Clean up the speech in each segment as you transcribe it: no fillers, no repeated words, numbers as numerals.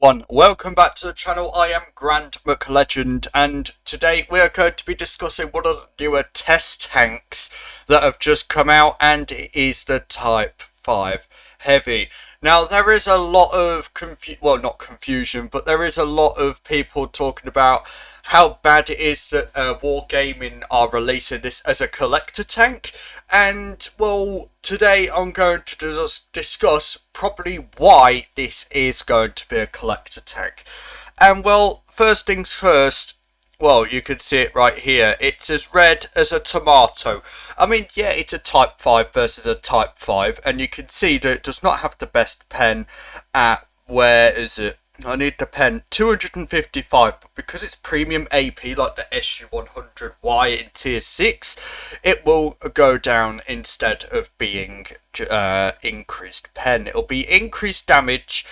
Everyone, welcome back to the channel. I am GrandMcLegend, and today we are going to be discussing one of the newer test tanks that have just come out, and it is the Type 5 Heavy. Now, there is a lot of not confusion, but there is a lot of people talking about how bad it is that Wargaming are releasing this as a collector tank. And, well, today I'm going to discuss probably why this is going to be a collector tank. And, well, first things first, well, you can see it right here. It's as red as a tomato. I mean, yeah, it's a Type 5 versus a Type 5, and you can see that it does not have the best pen at, where is it? I need the pen 255, but because it's premium AP like the SU100Y in tier 6, it will go down instead of being increased pen. It'll be increased damage,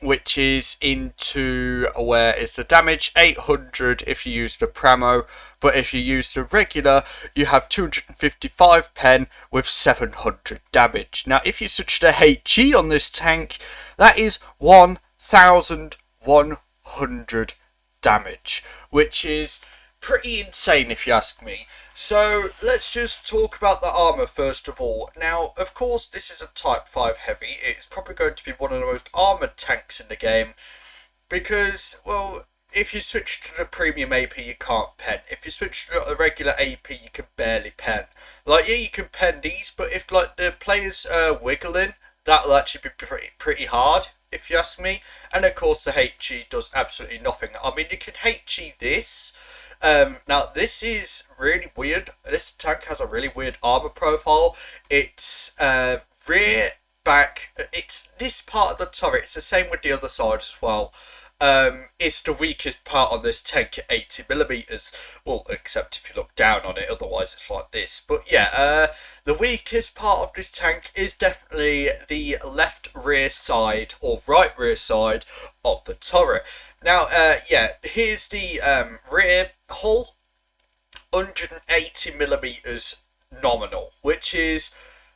which is into, where is the damage? 800 if you use the Pramo, but if you use the regular, you have 255 pen with 700 damage. Now, if you switch to HE on this tank, that is 1,100 damage, which is pretty insane if you ask me. So let's just talk about the armor first of all. Now, of course, this is a Type 5 Heavy. It's probably going to be one of the most armored tanks in the game because, well, if you switch to the premium AP, you can't pen. If you switch to the regular AP, you can barely pen. Like, yeah, you can pen these, but if like the player's wiggling, that'll actually be pretty hard, if you ask me. And of course the HE does absolutely nothing. I mean, you can HE this. Now this is really weird. This tank has a really weird armor profile. It's rear, back. It's this part of the turret. It's the same with the other side as well. It's the weakest part on this tank at 80mm. Well, except if you look down on it, otherwise it's like this. But yeah, the weakest part of this tank is definitely the left rear side or right rear side of the turret. Now, yeah, here's the rear hull, 180mm nominal, which is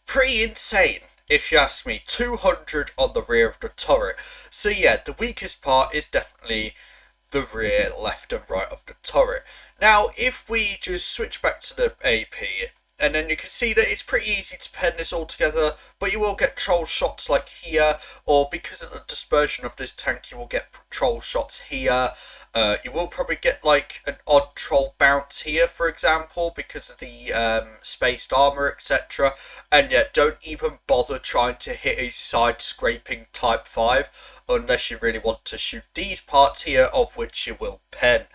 pretty insane. If you ask me, 200 on the rear of the turret. So yeah, the weakest part is definitely the rear, left and right of the turret. Now, if we just switch back to the AP, and then you can see that it's pretty easy to pen this all together, but you will get troll shots like here, or because of the dispersion of this tank, you will get troll shots here. You will probably get like an odd troll bounce here, for example, because of the spaced armor, etc. And yet, don't even bother trying to hit a side scraping Type 5 unless you really want to shoot these parts here, of which you will pen.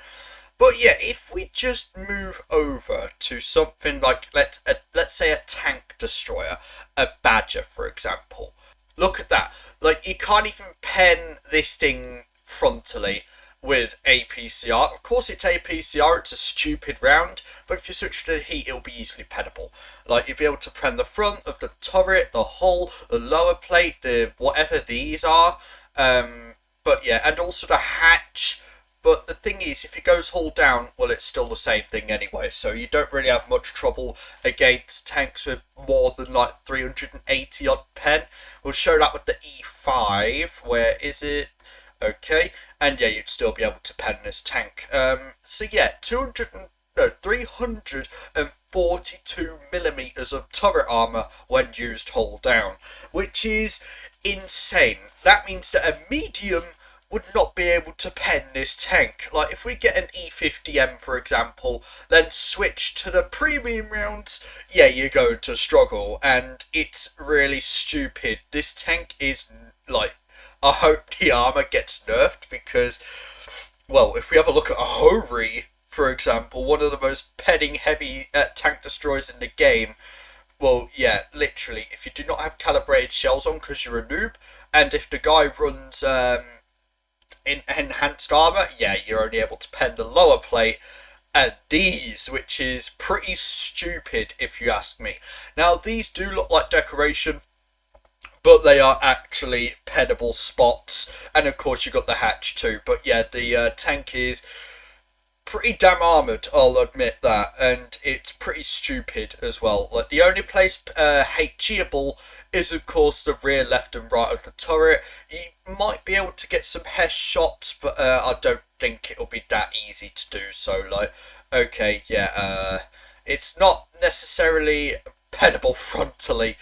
But yeah, if we just move over to something like, let's say a tank destroyer, a Badger, for example. Look at that. Like, you can't even pen this thing frontally with APCR. Of course it's APCR, it's a stupid round, but if you switch to the heat, it'll be easily pennable. Like, you'll be able to pen the front of the turret, the hull, the lower plate, the whatever these are. But yeah, and also the hatch. But the thing is, if it goes hull down, well, it's still the same thing anyway, so you don't really have much trouble against tanks with more than like 380 odd pen. We'll show that with the E5. Where is it? Okay, and yeah, you'd still be able to pen this tank. So yeah, 342mm of turret armor when used hull down, which is insane. That means that a medium would not be able to pen this tank. Like, if we get an E50M, for example, then switch to the premium rounds, yeah, you're going to struggle, and it's really stupid. This tank is, like, I hope the armor gets nerfed, because, well, if we have a look at a Hori, for example, one of the most penning heavy tank destroyers in the game, well, yeah, literally, if you do not have calibrated shells on because you're a noob, and if the guy runs in enhanced armor, yeah, you're only able to pen the lower plate and these, which is pretty stupid if you ask me. Now, these do look like decoration, but they are actually pennable spots, and of course you got the hatch too. But yeah, the tank is pretty damn armoured, I'll admit that, and it's pretty stupid as well. Like, the only place HEable is of course the rear, left and right of the turret. You might be able to get some head shots, but I don't think it'll be that easy to do so. Like, okay, yeah, it's not necessarily penetrable frontally,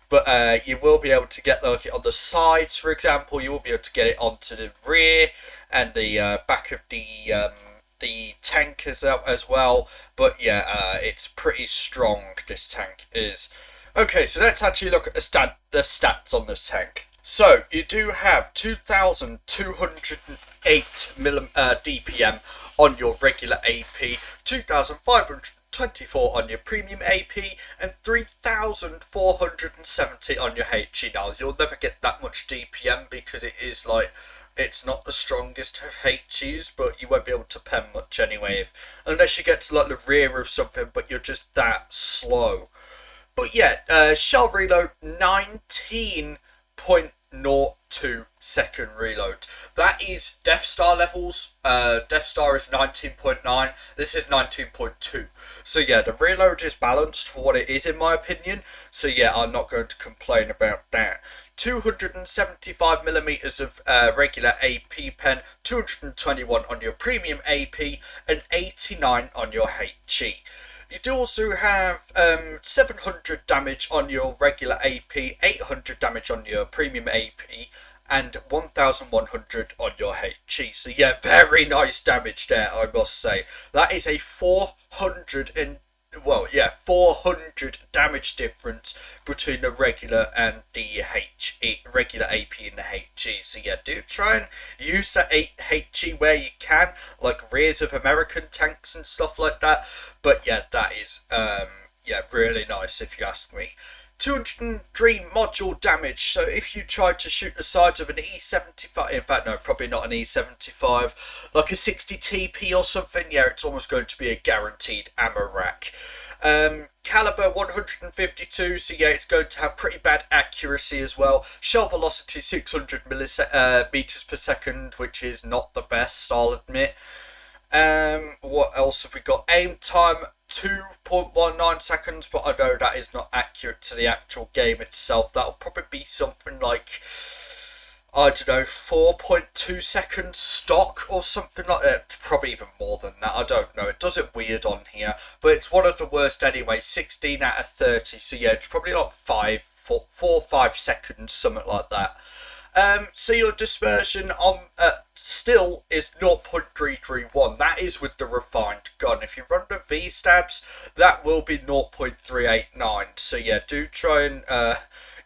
but you will be able to get like it on the sides, for example. You will be able to get it onto the rear and the back of the tank as well. But yeah, it's pretty strong, this tank is. Okay, so let's actually look at the stats on this tank. So you do have 2,208 DPM on your regular AP, 2,524 on your premium AP, and 3,470 on your HE. Now, you'll never get that much DPM because it is like, it's not the strongest of HEs, but you won't be able to pen much anyway, unless you get to like the rear of something, but you're just that slow. But yeah, shell reload 19.02 second reload. That is Death Star levels. Death Star is 19.9. This is 19.2. So yeah, the reload is balanced for what it is, in my opinion. So yeah, I'm not going to complain about that. 275 millimeters of regular AP pen, 221 on your premium AP, and 89 on your HE. You do also have 700 damage on your regular AP, 800 damage on your premium AP, and 1100 on your HE. So yeah, very nice damage there, I must say. That is a 400 damage difference between the regular and the regular AP and the HE. So yeah, do try and use the HE where you can, like rears of American tanks and stuff like that. But yeah, that is really nice if you ask me. 203 module damage, so if you try to shoot the sides of an E75, in fact no, probably not an E75, like a 60 TP or something, yeah, it's almost going to be a guaranteed ammo rack. Caliber 152, so yeah, it's going to have pretty bad accuracy as well. Shell velocity 600 meters per second, which is not the best, I'll admit. What else have we got? Aim time 2.19 seconds, but I know that is not accurate to the actual game itself. That'll probably be something like, I don't know, 4.2 seconds stock or something like that. Probably even more than that, I don't know. It does it weird on here, but it's one of the worst anyway, 16 out of 30. So yeah, it's probably like 4 or 5 seconds, something like that. So your dispersion on still is 0.331. That is with the refined gun. If you run the V-stabs, that will be 0.389. So yeah, do try and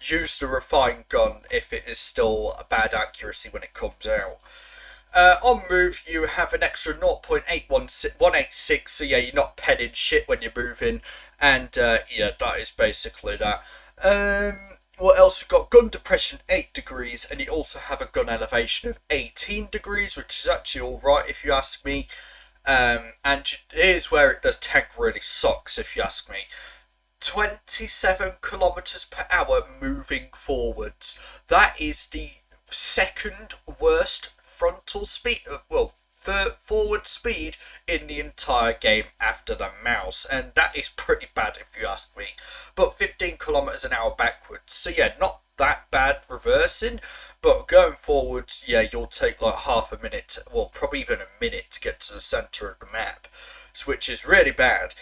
use the refined gun if it is still a bad accuracy when it comes out. On move, you have an extra 0.186, so yeah, you're not penning shit when you're moving, and yeah, that is basically that. What else we've got? Gun depression 8 degrees, and you also have a gun elevation of 18 degrees, which is actually alright if you ask me. And here's where the tank really sucks if you ask me. 27 kilometers per hour moving forwards. That is the second worst frontal speed, forward speed in the entire game after the mouse, and that is pretty bad if you ask me. But 15 kilometers an hour backwards, so yeah, not that bad reversing, but going forwards, yeah, you'll take like half a minute, well, probably even a minute to get to the center of the map, which is really bad.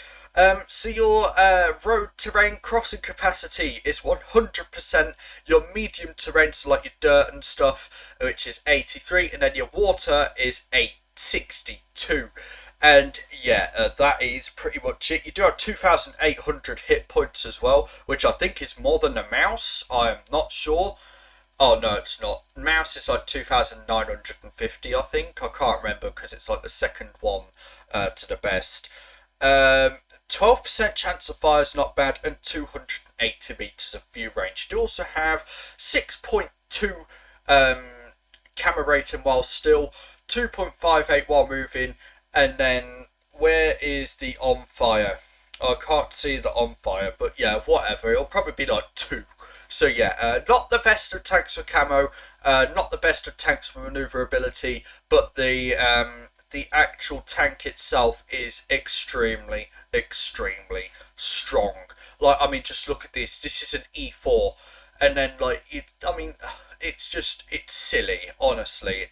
So your road terrain crossing capacity is 100%, your medium terrain, so like your dirt and stuff, which is 83, and then your water is 62. And yeah, that is pretty much it. You do have 2,800 hit points as well, which I think is more than the mouse. I am not sure. Oh no, it's not. Mouse is like 2,950, I think. I can't remember because it's like the second one to the best. 12% chance of fire is not bad, and 280 meters of view range. You do also have 6.2 camera rating while still, 2.58 while moving, and then where is the on fire? I can't see the on fire, but yeah, whatever. It'll probably be like 2. So yeah, not the best of tanks for camo, not the best of tanks for maneuverability, but the actual tank itself is extremely strong. Like, I mean, just look at this. This is an E4, and then like I mean, it's silly. Honestly,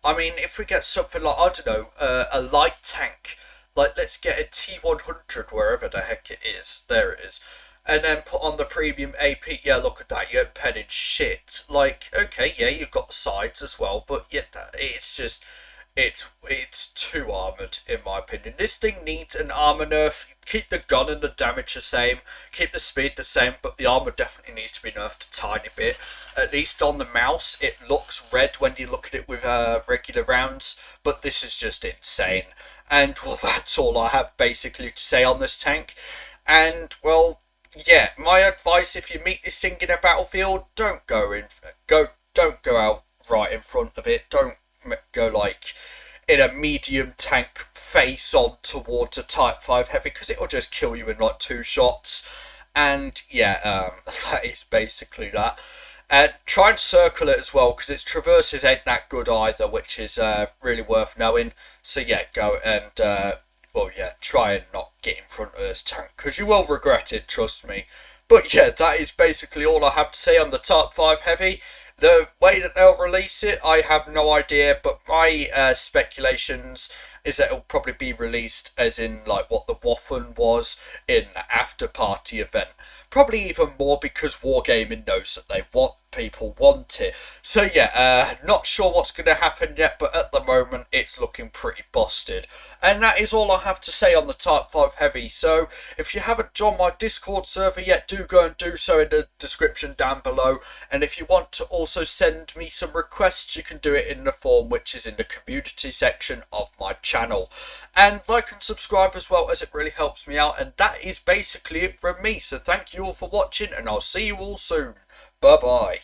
I mean, if we get something like, I don't know, a light tank, like let's get a T100 wherever the heck it is. There it is. And then put on the premium AP. Yeah, look at that. You ain't penning shit. Like, okay, yeah, you've got the sides as well, but yet it's just it's too armoured in my opinion. This thing needs an armour nerf. Keep the gun and the damage the same, keep the speed the same, but the armour definitely needs to be nerfed a tiny bit. At least on the mouse, it looks red when you look at it with regular rounds, but this is just insane. And well, that's all I have basically to say on this tank. And well, yeah, my advice: if you meet this thing in a battlefield, don't go out right in front of it. Don't go like in a medium tank face on towards a Type 5 heavy, because it will just kill you in like 2 shots. And yeah, that is basically that. And try and circle it as well, because its traverses ain't that good either, which is really worth knowing. So yeah, go and well, yeah, try and not get in front of this tank, because you will regret it, trust me. But yeah, that is basically all I have to say on the Type 5 Heavy. The way that they'll release it, I have no idea, but my speculations is that it'll probably be released as in like what the Waffen was in the after party event. Probably even more, because Wargaming knows that people want it. So yeah, not sure what's going to happen yet, but at the moment it's looking pretty busted. And that is all I have to say on the Type 5 Heavy. So if you haven't joined my Discord server yet, do go and do so in the description down below. And if you want to also send me some requests, you can do it in the form which is in the community section of my channel. And like and subscribe as well, as it really helps me out. And that is basically it from me. So thank you all for watching, and I'll see you all soon. Bye bye.